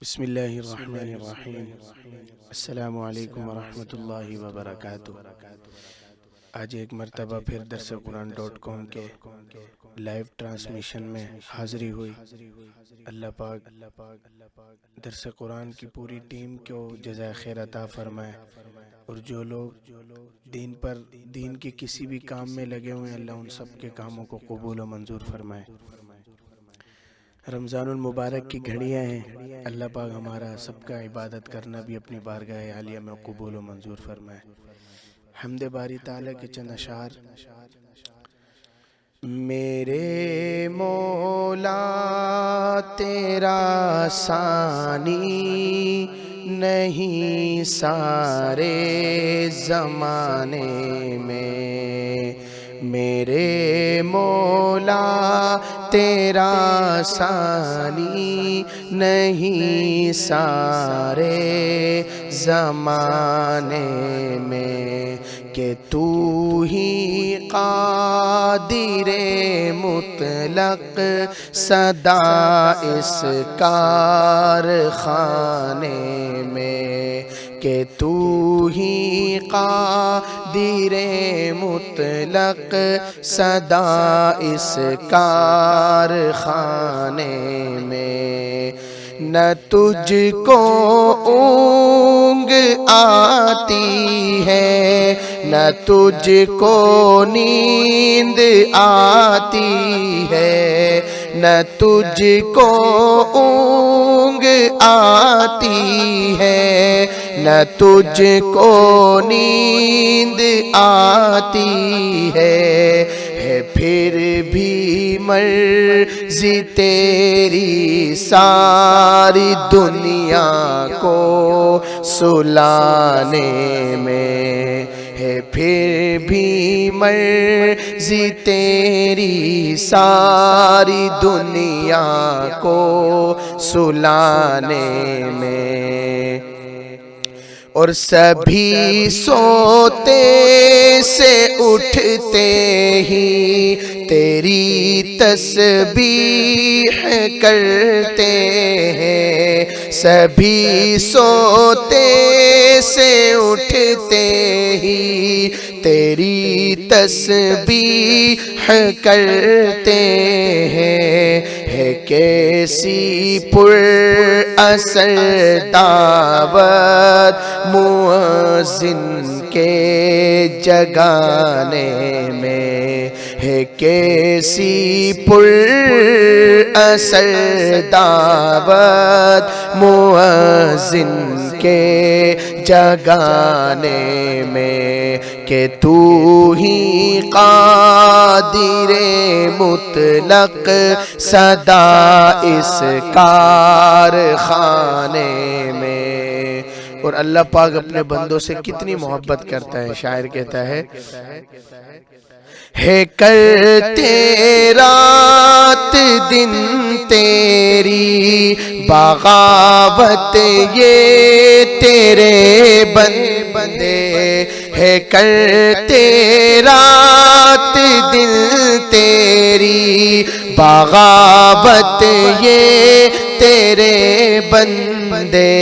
بسم اللہ الرحمن الرحیم۔ السلام علیکم ورحمۃ اللہ وبرکاتہ۔ آج ایک مرتبہ پھر درس قرآن .com کے لائیو ٹرانسمیشن میں حاضری ہوئی۔ اللہ پاک درس قرآن کی پوری ٹیم کو جزائے خیر عطا فرمائے، اور جو لوگ دین کے کسی بھی کام میں لگے ہوئے ہیں، اللہ ان سب کے کاموں کو قبول و منظور فرمائے۔ رمضان المبارک کی گھڑیاں ہیں، اللہ پاک ہمارا سب کا عبادت کرنا بھی اپنی بارگاہ عالیہ میں قبول و منظور فرمائے۔ حمد باری تعالیٰ کے چند اشعار۔ میرے مولا تیرا ثانی نہیں سارے زمانے میں، میرے مولا تیرا ثانی نہیں سارے زمانے میں، کہ تو ہی قادر مطلق صدا اس کارخانے میں، کہ تو ہی قادر مطلق صدا اس کارخانے میں، نہ تجھ کو اونگ آتی ہے نہ تجھ کو نیند آتی ہے، نہ تجھ کو اونگ آتی ہے نہ تجھ کو نیند آتی ہے پھر بھی مرضی تیری ساری دنیا کو سلانے میں ہے، پھر بھی مرضی تیری ساری دنیا کو سلانے میں، اور سبھی سوتے سے اٹھتے ہی تیری تسبیح کرتے ہیں، سبھی سوتے سے اٹھتے ہی تیری تسبیح کرتے ہیں، ہے کیسی پر اثر دعوت مؤذن کے جگانے میں، ہے کیسی پر اثر دعوت مؤذن کے جگانے میں، کہ تو ہی قادر مطلق صدا اس کارخانے میں۔ اور اللہ پاک اپنے بندوں سے کتنی محبت کرتا ہے، شاعر کہتا ہے کرتے رات دن تیری بغاوت یہ تیرے بندے، ہے کرتے رات دن تیری بغاوت یہ تیرے بندے،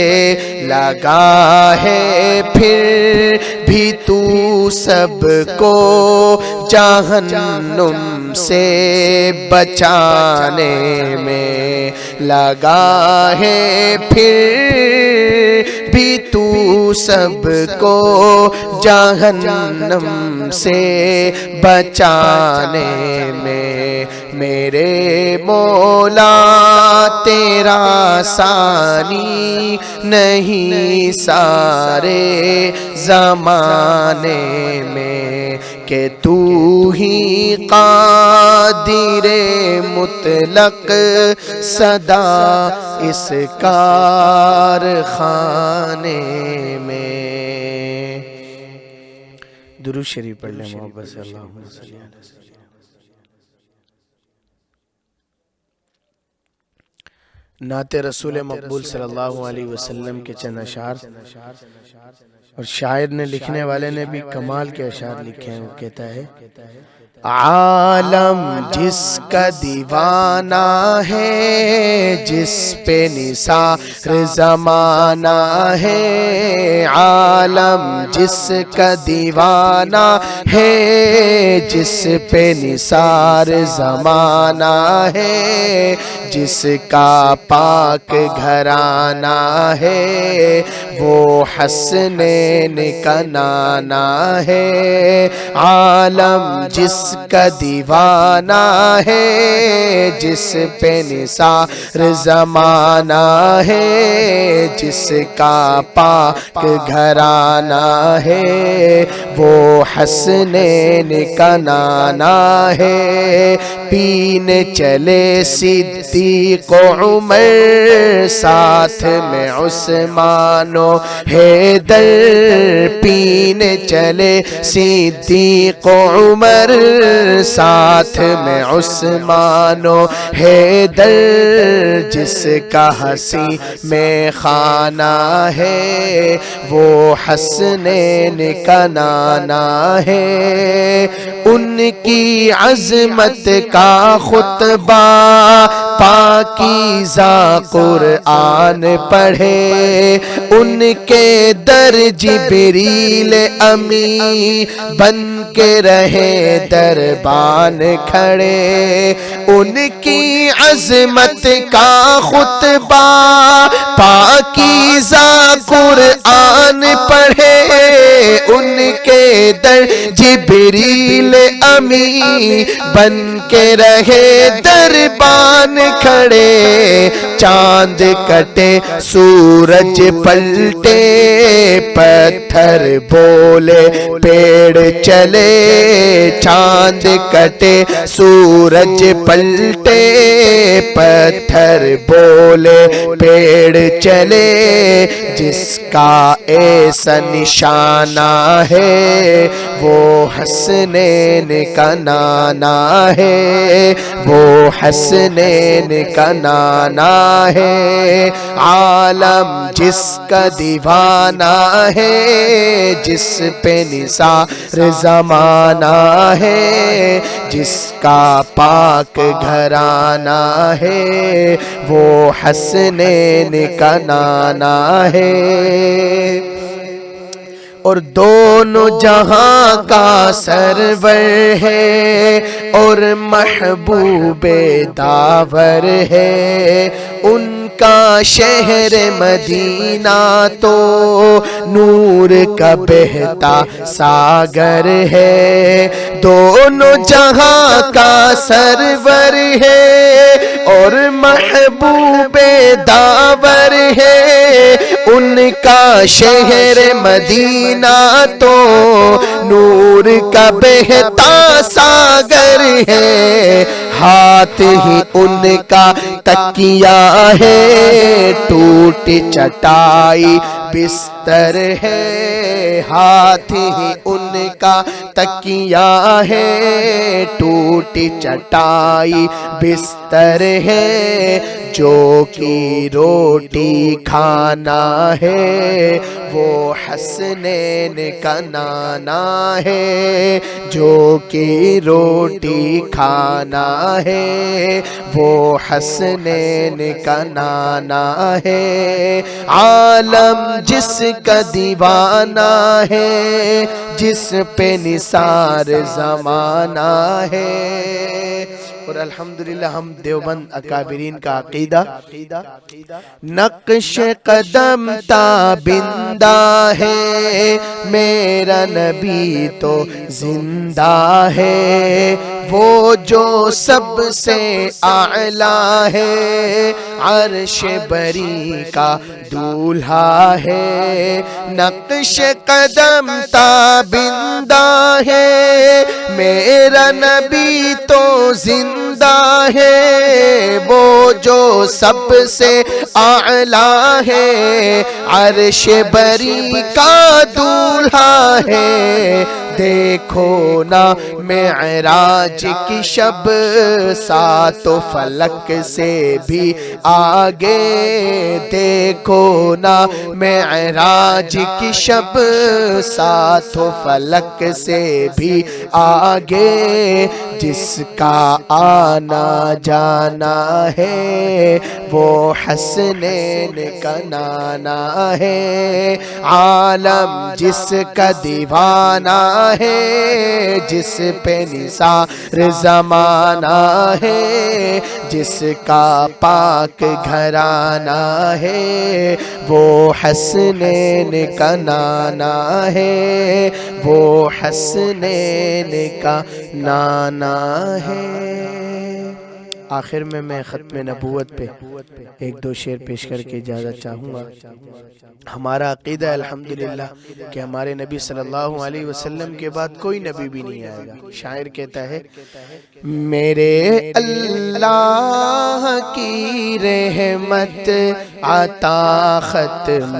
لگا ہے پھر بھی تو سب کو جہنم سے بچانے میں، لگا ہے پھر بھی تو سب کو جہنم سے بچانے میں، میرے مولا تیرا ثانی نہیں سارے زمانے میں، کہ تو ہی قادر مطلق صدا اس کارخانے میں۔ درود شریف پڑھ لیں محبت سے، اللہم صلی اللہ علیہ وسلم۔ نعت رسول مقبول صلی اللہ علیہ وسلم کے چند اشعار، اور شاعر نے لکھنے والے نے بھی کمال کے اشعار لکھے ہیں۔ وہ کہتا ہے عالم جس کا دیوانہ ہے، جس پہ نثار زمانہ ہے، عالم جس کا دیوانہ ہے، جس پہ نثار زمانہ ہے، جس کا پاک گھرانہ ہے، وہ حسنین کا نانا ہے۔ عالم جس کا دیوانہ ہے، جس پہ نثار زمانہ ہے، جس کا پاک گھرانہ ہے، وہ حسنین کا نانا ہے۔ پینے چلے صدیق و عمر، ساتھ میں عثمان و حیدر، پینے چلے صدیق و عمر، ساتھ میں عثمان و حیدر، جس کا ہنسی میں خانہ ہے، وہ حسنین کا نانا ہے۔ ان کی عظمت کا خطبہ پاکیزہ قرآن پڑھے، ان کے در جبریل امی بن کے رہے دربان کھڑے۔ ان کی عظمت کا خطبہ پاکیزہ قرآن پڑھے، ان کے در جبریل امی بن کے رہے دربان کھڑے۔ چاند کٹے سورج پلٹے، پتھر بولے پیڑ چلے، چاند کٹے سورج پلٹے، پتھر بولے پیڑ چلے، جس کا ایسا نشانہ ہے، وہ حسنین کا نانا ہے، وہ حسنین کا نانا ہے۔ عالم جس کا دیوانہ ہے، جس پہ نثار زمانہ ہے، جس کا پاک گھرانہ ہے، وہ حسنین کا نانا ہے۔ اور دونوں جہاں کا سرور ہے، اور محبوب داور ہے، ان کا شہر مدینہ تو نور کا بہتا ساگر ہے۔ دونوں جہاں کا سرور ہے، اور محبوب داور ہے، ان کا شہر مدینہ تو نور کا بہتا ساگر ہے۔ ہاتھ ہی ان کا تکیہ ہے، ٹوٹی چٹائی بستر ہے، ہاتھ ہی ان کا تکیہ ہے، ٹوٹی چٹائی بستر ہے، جو کی روٹی کھانا ہے، وہ حسنین کا نانا ہے، جو کی روٹی کھانا ہے، وہ حسنین کا نانا ہے۔ عالم جس کا دیوانہ ہے، جس پہ نثار زمانہ ہے۔ اور الحمدللہ ہم دیوبند اکابرین کا عقیدہ نقش قدم تابندہ ہے، میرا نبی تو زندہ ہے، وہ جو سب سے اعلیٰ ہے، عرش بری کا دولہا ہے۔ نقش قدم تابندہ ہے، میرا نبی تو زندہ ہے، وہ جو سب سے اعلیٰ ہے، عرش بری کا دولہا ہے۔ دیکھو نا معراج کی شب، ساتوں فلک سے بھی آگے، دیکھو نا معراج کی شب، ساتوں فلک سے بھی آگے، جس کا آنا جانا ہے وہ حسنین کا نانا ہے، عالم جس کا دیوانہ ہے، جس پہ نثار زمانہ ہے، جس کا پاک گھرانہ ہے وہ حسنین کا نانا ہے، وہ حسنین کا نانا ہے۔ آخر میں ختم نبوت پہ ایک دو شعر پیش کر کے اجازت چاہوں گا۔ ہمارا عقیدہ الحمدللہ کہ ہمارے نبی صلی اللہ علیہ وسلم کے بعد کوئی نبی بھی نہیں آئے گا۔ شاعر کہتا ہے میرے اللہ کی رحمت عطا ختم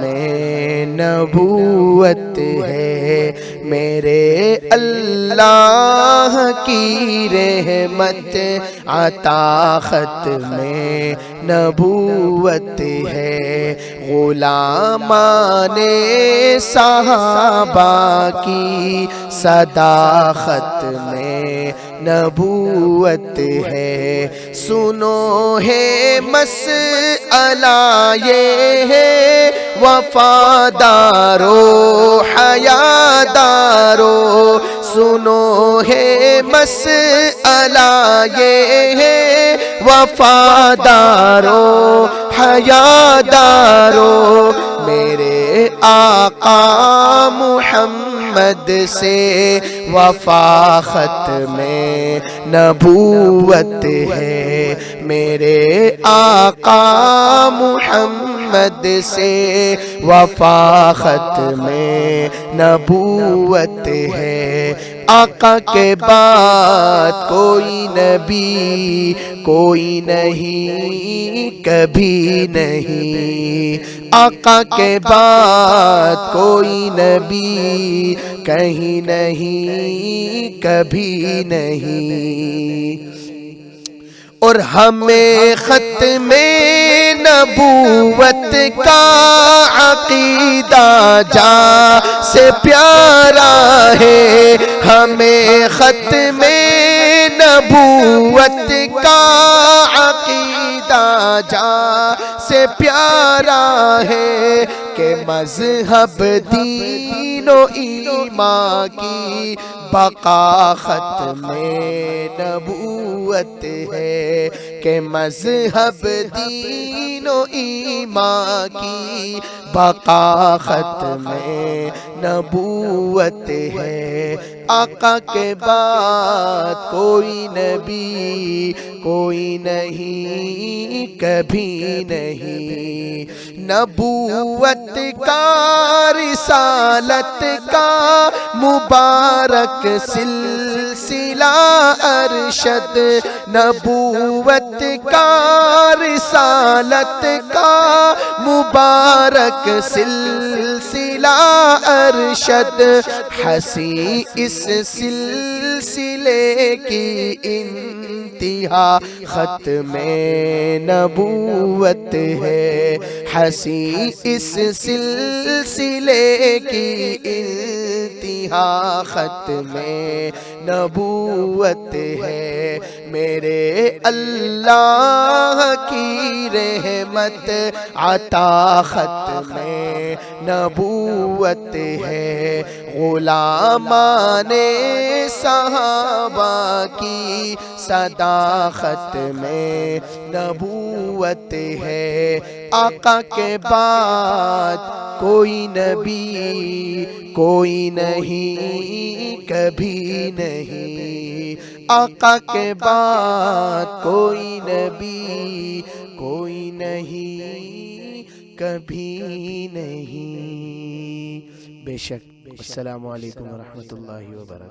نبوت ہے، میرے اللہ کی رحمت عطا ختم نبوت ہے، غلامان صحابہ کی صداقت میں نبوت ہے، سنو ہے مسئلہ یہ ہے وفادارو حیادارو، سنو ہے مسئلہ یہ ہے وفادارو حیادارو، میرے آقا محمد سے وفا ختم نبوت ہے، میرے آقا محمد سے وفا ختم نبوت ہے، آقا کے بعد کوئی نبی کوئی نہیں کبھی نہیں، آقا کے بعد کوئی نبی کہیں نہیں کبھی نہیں، اور ہمیں ختم نبوت کا عقیدہ جا سے پیارا ہے، ہمیں ختم نبوت کا عقیدہ جا سے پیارا ہے، کہ مذہب دین و ایمان کی بقا ختم نبوت ہے، کہ مذہب دین و ایمان کی بقا ختم نبوت ہے، آقا کے بعد کوئی نبی کوئی نہیں کبھی نہیں، نبوت کا رسالت کا مبارک سلسلہ ارشد، نبوت کا رسالت کا مبارک سلسلہ ارشد، ہنسی اس سلسلے کی انتہا ختم نبوت ہے، ہنسی اس سلسلے کی انتہا ختم نبوت ہے، میرے اللہ کی رحمت عطا ختم نبوت ہے، غلامان صحابہ کی صداقت میں نبوت ہے، آقا کے بعد کوئی نبی کوئی نہیں کبھی نہیں، آقا کے بعد کوئی نبی کوئی نہیں کبھی نہیں، بے شک۔ السلام علیکم ورحمۃ اللہ وبرکاتہ۔